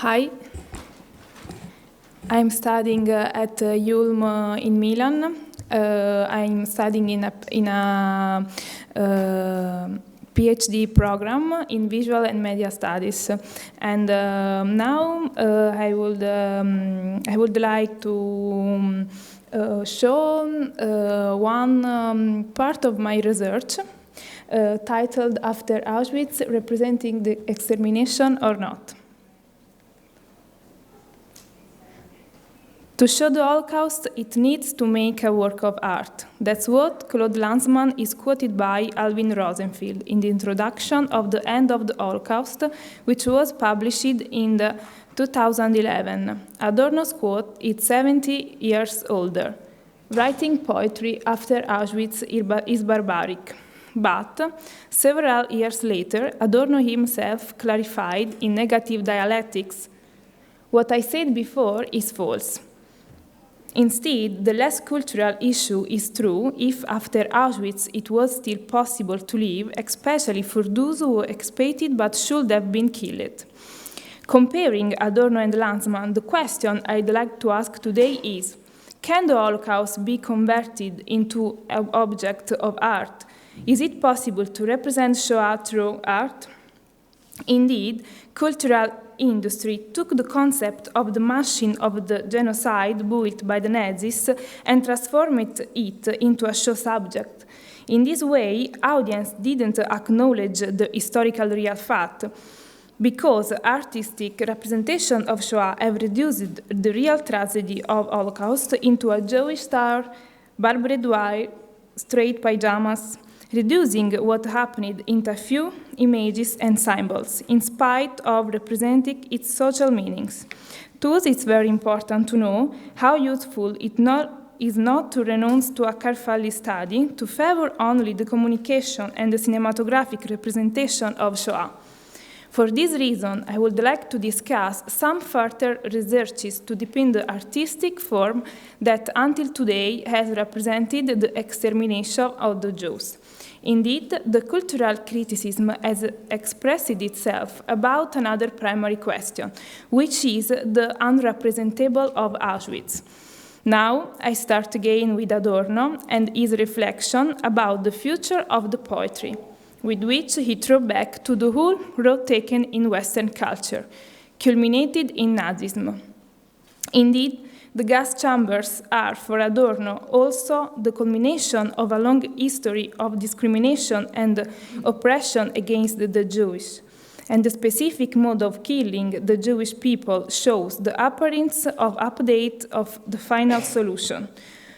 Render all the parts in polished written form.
Hi, I'm studying at IULM in Milan. I'm studying in a PhD program in visual and media studies, and now I would like to show one part of my research titled "After Auschwitz: Representing the Extermination or Not." To show the Holocaust, it needs to make a work of art. That's what Claude Lanzmann is quoted by Alvin Rosenfield in the introduction of The End of the Holocaust, which was published in 2011. Adorno's quote is 70 years older. Writing poetry after Auschwitz is barbaric. But several years later, Adorno himself clarified in Negative Dialectics, what I said before is false. Instead, the less cultural issue is true if after Auschwitz it was still possible to live, especially for those who expected but should have been killed. Comparing Adorno and Lanzmann, the question I'd like to ask today is, can the Holocaust be converted into an object of art? Is it possible to represent Shoah through art? Indeed, cultural industry took the concept of the machine of the genocide built by the Nazis and transformed it into a show subject. In this way, audience didn't acknowledge the historical real fact, because artistic representation of Shoah have reduced the real tragedy of Holocaust into a Jewish star, barbed wire, straight pajamas, reducing what happened into a few images and symbols, in spite of representing its social meanings. Thus, it's very important to know how useful it is not to renounce to a careful study, to favor only the communication and the cinematographic representation of Shoah. For this reason, I would like to discuss some further researches to deepen the artistic form that until today has represented the extermination of the Jews. Indeed, the cultural criticism has expressed itself about another primary question, which is the unrepresentable of Auschwitz. Now, I start again with Adorno and his reflection about the future of the poetry, with which he threw back to the whole road taken in Western culture, culminated in Nazism. Indeed, the gas chambers are, for Adorno, also the culmination of a long history of discrimination and oppression against the Jewish. And the specific mode of killing the Jewish people shows the appearance of update of the final solution.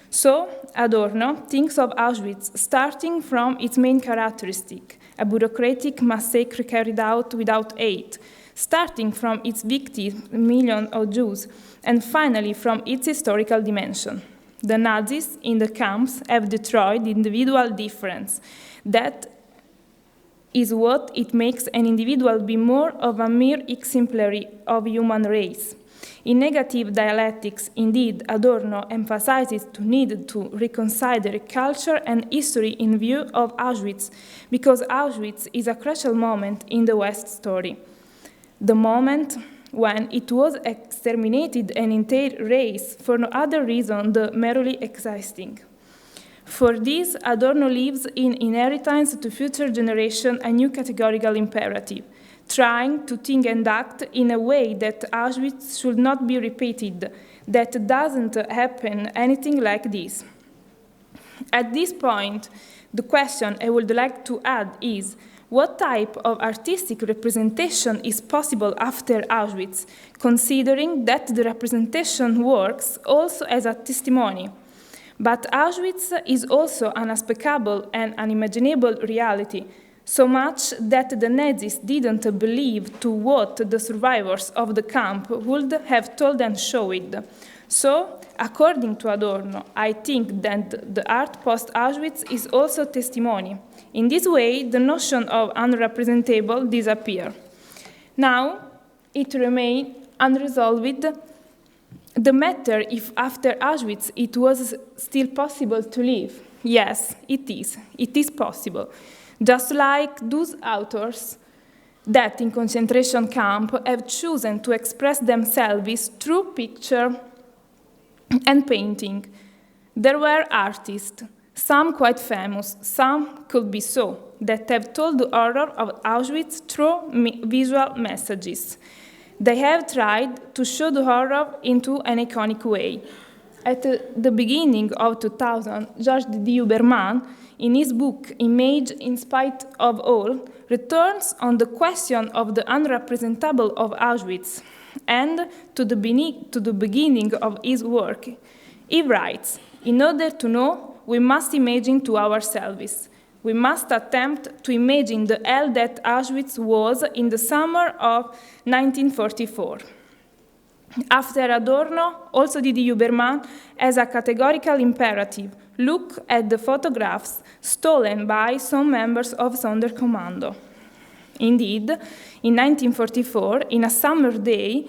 So, Adorno thinks of Auschwitz starting from its main characteristic, a bureaucratic massacre carried out without aid, starting from its victims, millions of Jews, and finally from its historical dimension. The Nazis in the camps have destroyed individual difference. That is what it makes an individual be more of a mere exemplary of human race. In Negative Dialectics, indeed, Adorno emphasizes the need to reconsider culture and history in view of Auschwitz, because Auschwitz is a crucial moment in the West story. The moment when it was exterminated an entire race for no other reason than merely existing. For this, Adorno leaves in inheritance to future generations a new categorical imperative, trying to think and act in a way that Auschwitz should not be repeated, that doesn't happen anything like this. At this point, the question I would like to add is, what type of artistic representation is possible after Auschwitz, considering that the representation works also as a testimony? But Auschwitz is also an unspeakable and unimaginable reality, so much that the Nazis didn't believe to what the survivors of the camp would have told and showed. So, according to Adorno, I think that the art post-Auschwitz is also testimony. In this way, the notion of unrepresentable disappears. Now, it remains unresolved the matter if after Auschwitz it was still possible to live. Yes, it is. It is possible. Just like those authors that in concentration camp have chosen to express themselves through picture and painting. There were artists, some quite famous, some could be so, that have told the horror of Auschwitz through visual messages. They have tried to show the horror into an iconic way. At the beginning of 2000, Georges D. Huberman, in his book Image in Spite of All, returns on the question of the unrepresentable of Auschwitz, and to the beginning of his work. He writes, "In order to know, we must imagine to ourselves. We must attempt to imagine the hell that Auschwitz was in the summer of 1944. After Adorno, also D.D. Huberman has a categorical imperative. Look at the photographs stolen by some members of Sonderkommando. Indeed, in 1944, in a summer day,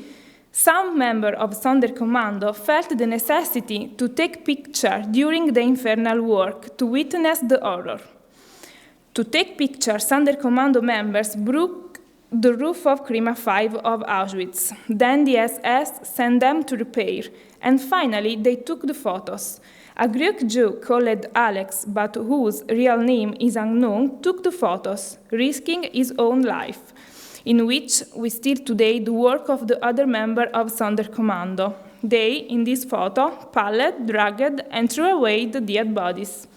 some member of Sonderkommando felt the necessity to take pictures during the infernal work to witness the horror. To take pictures, Sonderkommando members broke the roof of Krima 5 of Auschwitz. Then the SS sent them to repair, and finally they took the photos. A Greek Jew called Alex, but whose real name is unknown, took the photos, risking his own life, in which we still today the work of the other member of Sonderkommando. They, in this photo, palled, dragged, and threw away the dead bodies.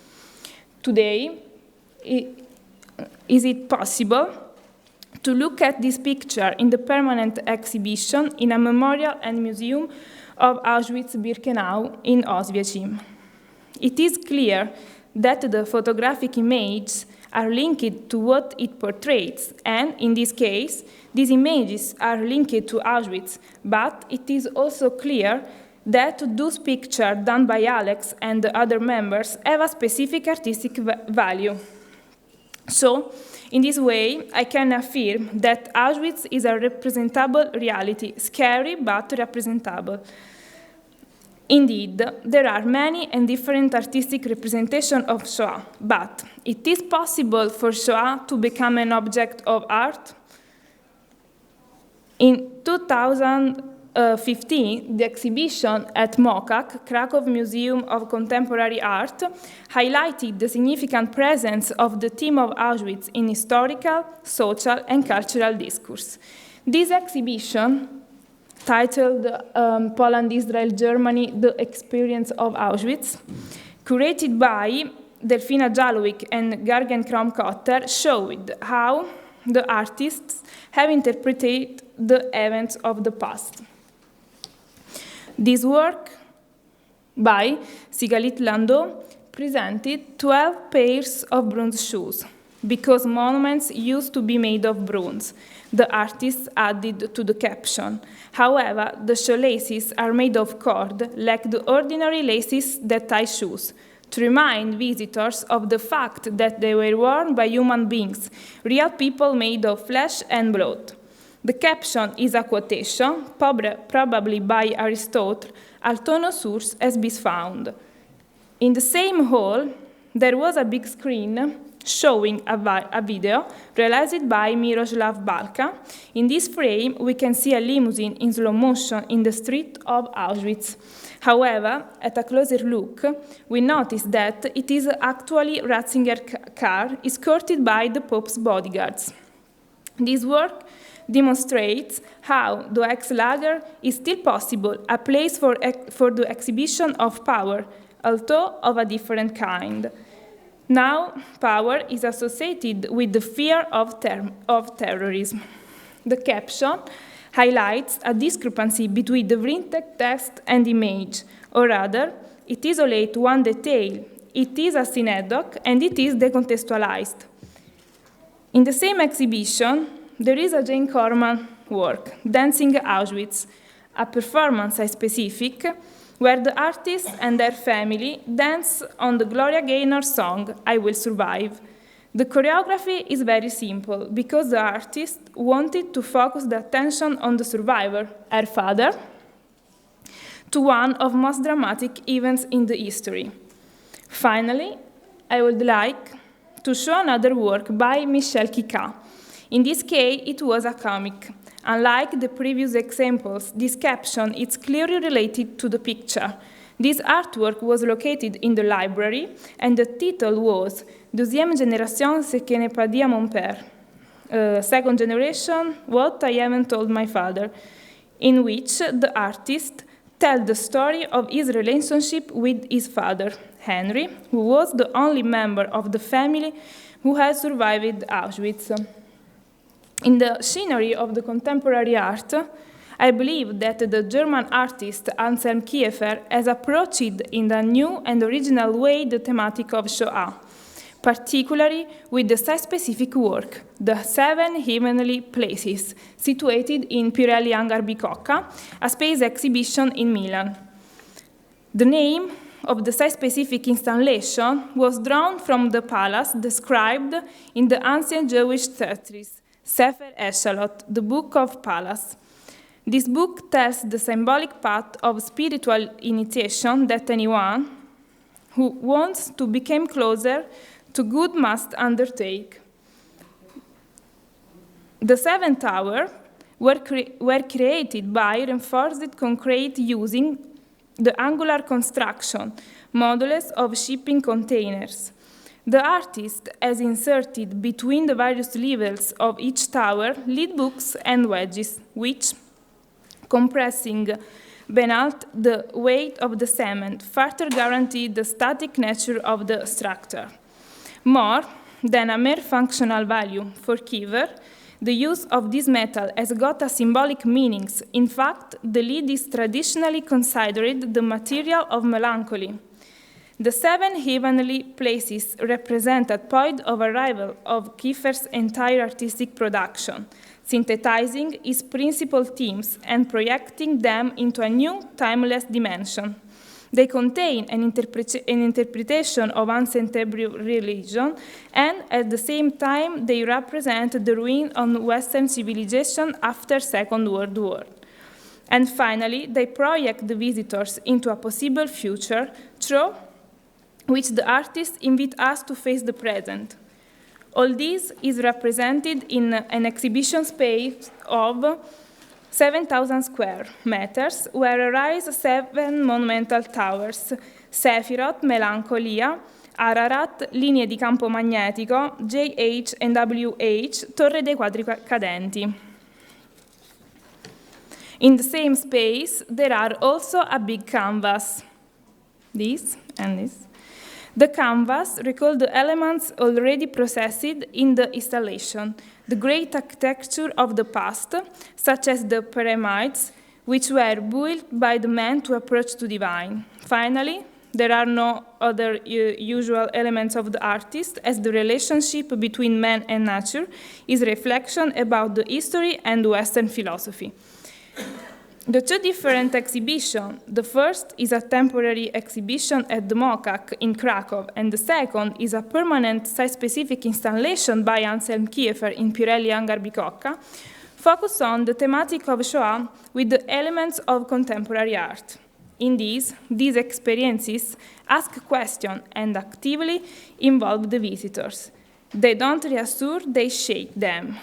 Today, is it possible to look at this picture in the permanent exhibition in a memorial and museum of Auschwitz-Birkenau in Oswiecim? It is clear that the photographic images are linked to what it portrays, and in this case, these images are linked to Auschwitz, but it is also clear that those pictures done by Alex and the other members have a specific artistic value. So, in this way, I can affirm that Auschwitz is a representable reality, scary but representable. Indeed, there are many and different artistic representations of Shoah, but it is possible for Shoah to become an object of art. In 2015, the exhibition at MOCAC, Krakow Museum of Contemporary Art, highlighted the significant presence of the theme of Auschwitz in historical, social, and cultural discourse. This exhibition, titled Poland, Israel, Germany, The Experience of Auschwitz, curated by Delfina Jalowik and Gargen Krom-Kotter, showed how the artists have interpreted the events of the past. This work by Sigalit Landau presented 12 pairs of bronze shoes, because monuments used to be made of bronze. The artists added to the caption. However, the shoelaces are made of cord, like the ordinary laces that tie shoes, to remind visitors of the fact that they were worn by human beings, real people made of flesh and blood. The caption is a quotation, probably by Aristotle, although no source has been found. In the same hall, there was a big screen showing a video realized by Miroslav Balka. In this frame, we can see a limousine in slow motion in the street of Auschwitz. However, at a closer look, we notice that it is actually Ratzinger's car, escorted by the Pope's bodyguards. This work demonstrates how the ex-lager is still possible, a place for the exhibition of power, although of a different kind. Now, power is associated with the fear of terrorism. The caption highlights a discrepancy between the written text and image, or rather, it isolates one detail. It is a synecdoche, and it is decontextualized. In the same exhibition, there is a Jane Corman work, Dancing Auschwitz, a performance specific, where the artist and their family dance on the Gloria Gaynor song, I Will Survive. The choreography is very simple, because the artist wanted to focus the attention on the survivor, her father, to one of the most dramatic events in the history. Finally, I would like to show another work by Michel Kika. In this case, it was a comic. Unlike the previous examples, this caption is clearly related to the picture. This artwork was located in the library, and the title was Deuxième génération, ce que n'est pas dit à mon père. Second generation, what I haven't told my father, in which the artist tells the story of his relationship with his father, Henry, who was the only member of the family who had survived Auschwitz. In the scenery of the contemporary art, I believe that the German artist Anselm Kiefer has approached in a new and original way the thematic of Shoah, particularly with the site-specific work, The Seven Heavenly Places, situated in Pirelli Hangar Bicocca, a space exhibition in Milan. The name of the site-specific installation was drawn from the palace described in the ancient Jewish treatise, Sefer Eshalot, the Book of Palace. This book tells the symbolic path of spiritual initiation that anyone who wants to become closer to good must undertake. The seven towers were created by reinforced concrete using the angular construction modulus of shipping containers. The artist has inserted between the various levels of each tower lead books and wedges, which, compressing beneath the weight of the cement, further guarantee the static nature of the structure. More than a mere functional value for Kiefer, the use of this metal has got a symbolic meaning. In fact, the lead is traditionally considered the material of melancholy. The seven heavenly places represent a point of arrival of Kiefer's entire artistic production, synthesizing his principal themes and projecting them into a new, timeless dimension. They contain an interpretation of ancient Hebrew religion, and at the same time, they represent the ruin of Western civilization after Second World War. And finally, they project the visitors into a possible future through which the artists invite us to face the present. All this is represented in an exhibition space of 7,000 square meters, where arise seven monumental towers: Sefirot, Melancolia, Ararat, Linee di campo magnetico, JH and WH, Torre dei Quadri Cadenti. In the same space, there are also a big canvas, this and this. The canvas recalls the elements already processed in the installation, the great architecture of the past, such as the pyramids, which were built by the man to approach to divine. Finally, there are no other usual elements of the artist, as the relationship between man and nature is a reflection about the history and Western philosophy. The two different exhibitions, the first is a temporary exhibition at the Mokak in Krakow, and the second is a permanent site-specific installation by Anselm Kiefer in Pirelli Hangar Bicocca, focus on the thematic of Shoah with the elements of contemporary art. In these experiences ask questions and actively involve the visitors. They don't reassure, they shape them.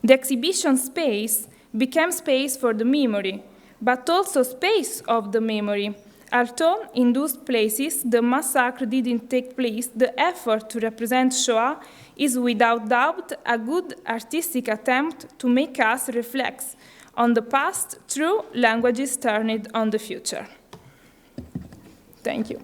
The exhibition space became space for the memory, but also space of the memory. Although in those places the massacre didn't take place, the effort to represent Shoah is without doubt a good artistic attempt to make us reflect on the past through languages turned on the future. Thank you.